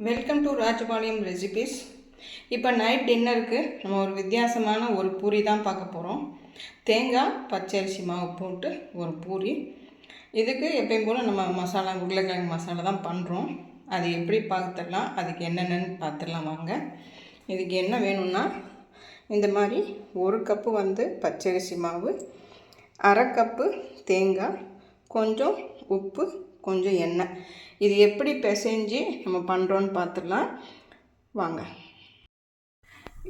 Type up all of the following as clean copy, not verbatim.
Welcome to Rajapalayam recipes. இப்போ night டின்னருக்கு நம்ம ஒரு வித்தியாசமான ஒரு பூரி தான் பார்க்க போகிறோம். தேங்காய் பச்சரிசி மாவு போட்டு ஒரு பூரி. இதுக்கு எப்பயும் போல் நம்ம மசாலா உருளைக்கிழங்கு மசாலா தான் பண்ணுறோம். அது எப்படி பார்த்துடலாம், அதுக்கு என்னென்னு பார்த்துடலாம் வாங்க. இதுக்கு என்ன வேணும்னா, இந்த மாதிரி ஒரு கப்பு பச்சரிசி மாவு, அரை கப்பு தேங்காய், கொஞ்சம் உப்பு, கொஞ்சம் எண்ணெய். இது எப்படி பிசைஞ்சு நம்ம பண்ணுறோன்னு பார்த்துடலாம் வாங்க.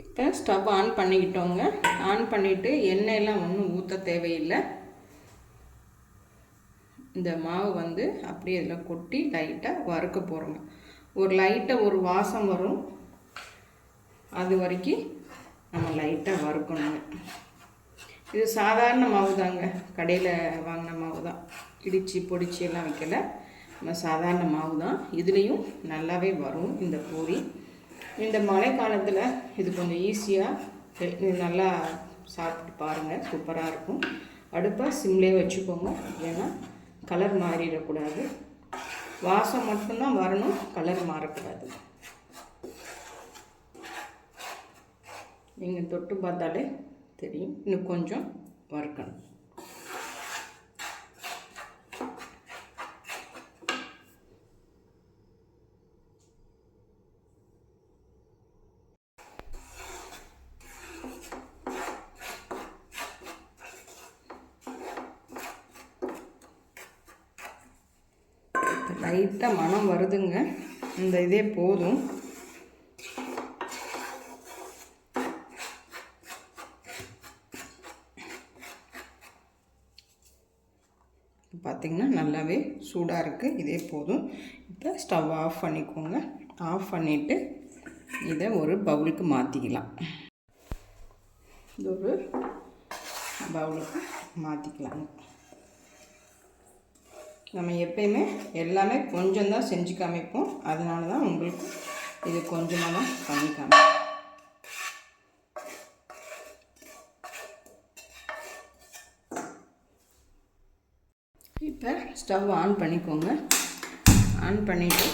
இப்போ ஸ்டவ் ஆன் பண்ணிக்கிட்டோங்க. ஆன் பண்ணிவிட்டு எண்ணெயெல்லாம் ஒன்றும் ஊற்ற தேவையில்லை. இந்த மாவு அப்படியே இதில் கொட்டி லைட்டாக வறுக்க போகிறோங்க. ஒரு லைட்டாக ஒரு வாசம் வரும், அது வரைக்கும் நம்ம லைட்டாக வறுக்கணுங்க. இது சாதாரண மாவு தாங்க, கடையில் வாங்கின மாவு தான், இடித்து பொடிச்சு எல்லாம் வைக்கல. நம்ம சாதாரண மாவு தான். இதுலேயும் நல்லாவே வரும் இந்த பூரி. இந்த மழை காலத்தில் இது கொஞ்சம் ஈஸியாக நல்லா சாப்பிட்டு பாருங்கள், சூப்பராக இருக்கும். அடுப்பை சிம்லேயே வச்சுக்கோங்க, ஏன்னா கலர் மாறிடக்கூடாது. வாசம் மட்டும்தான் வரணும், கலர் மாறக்கூடாது. நீங்கள் தொட்டு பார்த்தாலே தெரியும், இன்னும் கொஞ்சம் வறுக்கணும். லைட்டாக மனம் வருதுங்க, இந்த இதே போதும். பார்த்திங்கன்னா நல்லாவே சூடாக இருக்குது, இதே போதும். இப்போ ஸ்டவ் ஆஃப் பண்ணிக்கோங்க. ஆஃப் பண்ணிவிட்டு இதை ஒரு பவுலுக்கு மாற்றிக்கலாம். இது ஒரு பவுலுக்கு மாற்றிக்கலாங்க. நம்ம எப்பயுமே எல்லாமே கொஞ்சம் தான் செஞ்சு காமிப்போம், அதனால தான் உங்களுக்கு இது கொஞ்சமாக தான் பண்ணி காமிப்போம். இப்போ ஸ்டவ் ஆன் பண்ணிக்கோங்க. ஆன் பண்ணிவிட்டு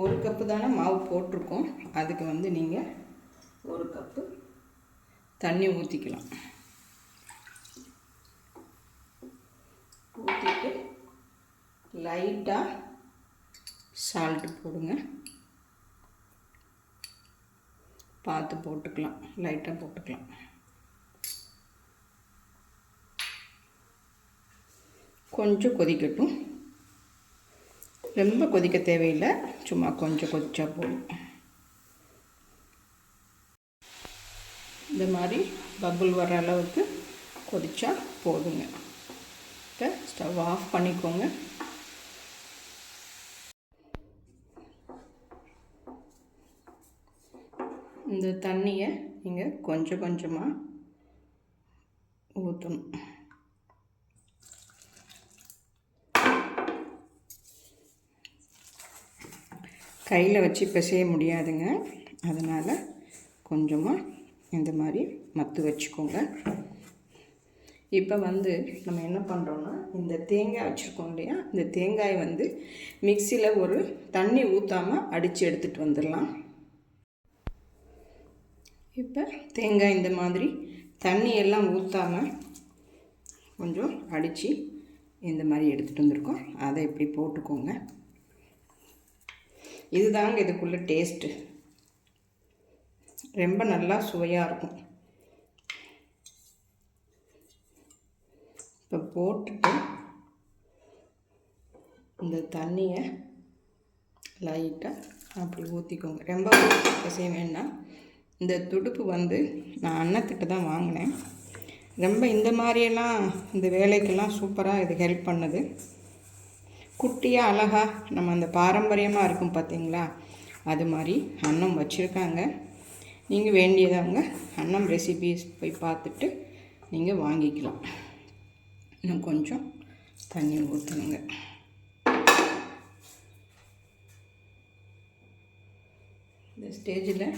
ஒரு கப்பு தானே மாவு போட்டிருக்கோம், அதுக்கு நீங்கள் ஒரு கப்பு தண்ணி ஊற்றிக்கலாம். ஊற்றிட்டு லைட்டாக சால்ட்டு போடுங்க. பார்த்து போட்டுக்கலாம், லைட்டாக போட்டுக்கலாம். கொஞ்சம் கொதிக்கட்டும், ரொம்ப கொதிக்க தேவையில்லை, சும்மா கொஞ்சம் கொதிச்சா போதும். இந்த மாதிரி பபுள் வர அளவுக்கு கொதிச்சா போதுங்க. இப்போ ஸ்டவ் ஆஃப் பண்ணிக்கோங்க. இந்த தண்ணியை நீங்கள் கொஞ்சம் கொஞ்சமாக ஊற்றணும். கையில் வச்சு பிசைய முடியாதுங்க, அதனால் கொஞ்சமாக இந்த மாதிரி மத்து வச்சுக்கோங்க. இப்போ நம்ம என்ன பண்ணுறோன்னா, இந்த தேங்காய் வச்சுருக்கோம் இல்லையா, இந்த தேங்காய் மிக்சியில் ஒரு தண்ணி ஊற்றாமல் அடித்து எடுத்துகிட்டு வந்துடலாம். இப்போ தேங்காய் இந்த மாதிரி தண்ணி எல்லாம் ஊற்றாமல் கொஞ்சம் அடித்து இந்த மாதிரி எடுத்துகிட்டு வந்திருக்கோம். அதை இப்படி போட்டுக்கோங்க. இதுதாங்க இதுக்குள்ளே டேஸ்ட்டு, ரொம்ப நல்லா சுவையாக இருக்கும். இப்போ போட்டுட்டு இந்த தண்ணியை லைட்டாக அப்படி ஊற்றிக்கோங்க. ரொம்ப செய்ய வேண்டாம். இந்த துடுப்பு நான் அன்னத்திட்ட தான் வாங்கினேன். ரொம்ப இந்த மாதிரியெல்லாம் இந்த வேலைக்கெல்லாம் சூப்பராக இது ஹெல்ப் பண்ணுது. குட்டியாக அழகாக நம்ம அந்த பாரம்பரியமாக இருக்கும் பார்த்திங்களா, அது மாதிரி அன்னம் வச்சுருக்காங்க. நீங்கள் வேண்டியதவங்க அன்னம் ரெசிபீஸ் போய் பார்த்துட்டு நீங்கள் வாங்கிக்கலாம். இன்னும் கொஞ்சம் தண்ணி ஊற்றணுங்க. இந்த ஸ்டேஜில்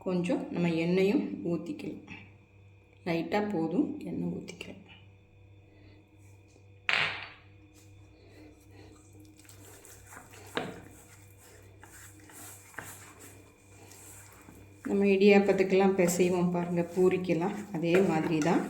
கொஞ்சம் நம்ம எண்ணெயும் ஊற்றிக்கலாம். லைட்டாக போதும், எண்ணெய் ஊற்றிக்கலாம். நம்ம இடியாப்பத்துக்கெல்லாம் பிசைவோம் பாருங்கள், பூரிக்கெல்லாம் அதே மாதிரி தான்.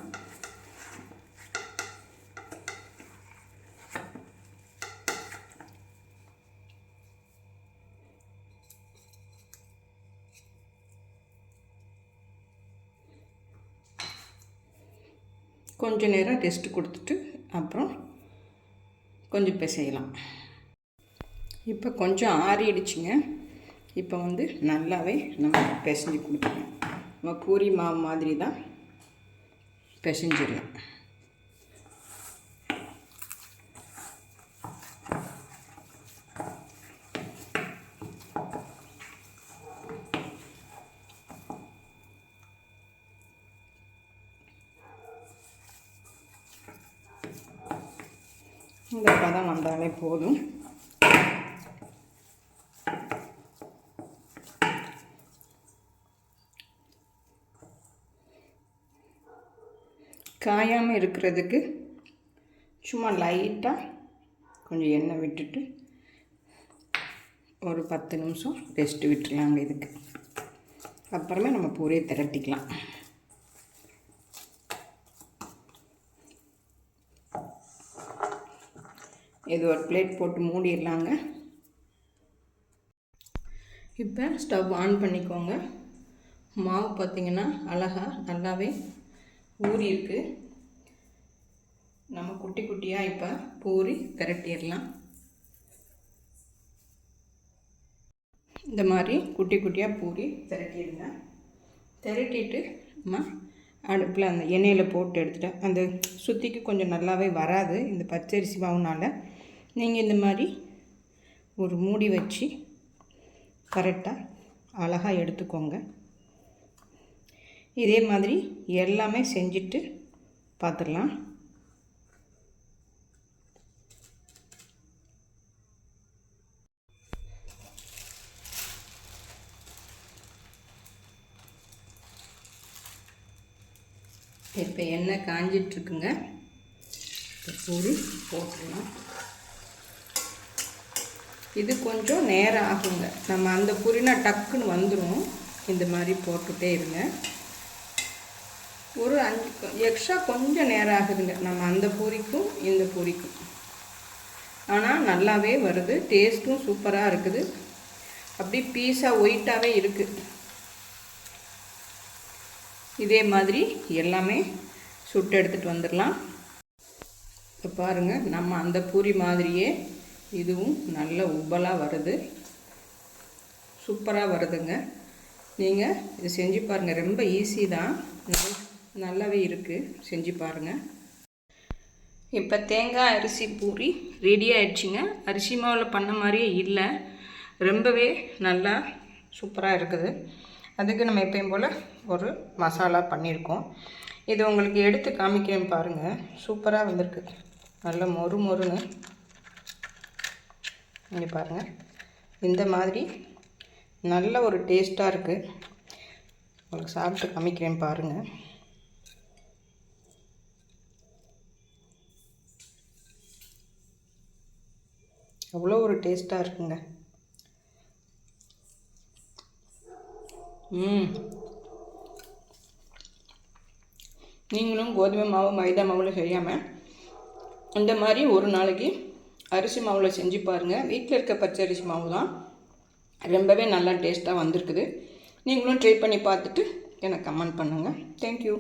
கொஞ்ச நேரம் ரெஸ்ட் கொடுத்துட்டு அப்புறம் கொஞ்சம் பிசையலாம். இப்போ கொஞ்சம் ஆறிடுச்சுங்க. இப்போ நல்லாவே நம்ம பிசைஞ்சு கொடுக்கணும். நம்ம பூரி மாவு மாதிரி தான் பிசைஞ்சிடலாம். இந்த பதம் வந்தாலே போதும். காயாமல் இருக்கிறதுக்கு சும்மா லைட்டாக கொஞ்சம் எண்ணெய் விட்டுட்டு ஒரு 10 நிமிஷம் ரெஸ்ட் விட்டுடலாங்க இதுக்கு. அப்புறமே நம்ம பூரியை திரட்டிக்கலாம். இது ஒரு பிளேட் போட்டு மூடிடலாங்க. இப்போ ஸ்டவ் ஆன் பண்ணிக்கோங்க. மாவு பார்த்திங்கன்னா அழகாக நல்லாவே ஊறி இருக்குது. நம்ம குட்டி குட்டியாக இப்போ பூரி திரட்டிடலாம். இந்த மாதிரி குட்டி குட்டியாக பூரி திரட்டிடுங்க. திரட்டிட்டு நம்ம அடுப்பில் அந்த எண்ணெயில் போட்டு எடுத்துட்டேன். அந்த சுற்றிக்கு கொஞ்சம் நல்லாவே வராது இந்த பச்சரிசி மாவுனால். நீங்கள் இந்த மாதிரி ஒரு மூடி வச்சு கரெக்டாக அழகாக எடுத்துக்கோங்க. இதே மாதிரி எல்லாமே செஞ்சுட்டு பார்த்துடலாம். இப்போ எண்ணெய் காஞ்சிட்ருக்குங்க. பூரி போட்டுடலாம். இது கொஞ்சம் நேரம் ஆகுங்க. நம்ம அந்த பூரினா டக்குன்னு வந்துடும். இந்த மாதிரி போட்டுகிட்டே இருங்க. ஒரு 5 எக்ஸ்ட்ரா கொஞ்சம் நேரம் ஆகுதுங்க நம்ம அந்த பூரிக்கும் இந்த பூரிக்கும். ஆனால் நல்லாவே வருது. டேஸ்ட்டும் சூப்பராக இருக்குது. அப்படி பீஸாக ஒயிட்டாகவே இருக்குது. இதே மாதிரி எல்லாமே சுட்டு எடுத்துகிட்டு வந்துடலாம். இப்போ பாருங்கள், நம்ம அந்த பூரி மாதிரியே இதுவும் நல்ல உப்பலாக வருது. சூப்பராக வருதுங்க. நீங்கள் இது செஞ்சு பாருங்கள். ரொம்ப ஈஸி தான், நல்லாவே இருக்குது. செஞ்சு பாருங்கள். இப்போ தேங்காய் அரிசி பூரி ரெடி ஆகிடுச்சிங்க. அரிசி மாவில் பண்ண மாதிரியே இல்லை, ரொம்பவே நல்லா சூப்பராக இருக்குது. அதுக்கு நம்ம எப்பயும் போல் ஒரு மசாலா பண்ணியிருக்கோம். இது உங்களுக்கு எடுத்து காமிக்கிறேன் பாருங்கள். சூப்பராக வந்திருக்கு. நல்ல மொறு மொறுன்னு இங்கே பாருங்கள். இந்த மாதிரி நல்ல ஒரு டேஸ்ட்டாக இருக்குது. உங்களுக்கு சாப்பிட்டு காமிக்கிறேன் பாருங்கள். அவ்வளோ ஒரு டேஸ்ட்டாக இருக்குங்க. நீங்களும் கோதுமை மாவு மைதா மாவில் செய்யாமல் இந்த மாதிரி ஒரு நாளைக்கு அரிசி மாவில் செஞ்சு பாருங்கள். வீட்டில் இருக்க பச்சரிசி மாவு தான், ரொம்பவே நல்லா டேஸ்ட்டாக வந்திருக்குது. நீங்களும் ட்ரை பண்ணி பார்த்துட்டு எனக்கு கமெண்ட் பண்ணுங்கள். தேங்க்யூ.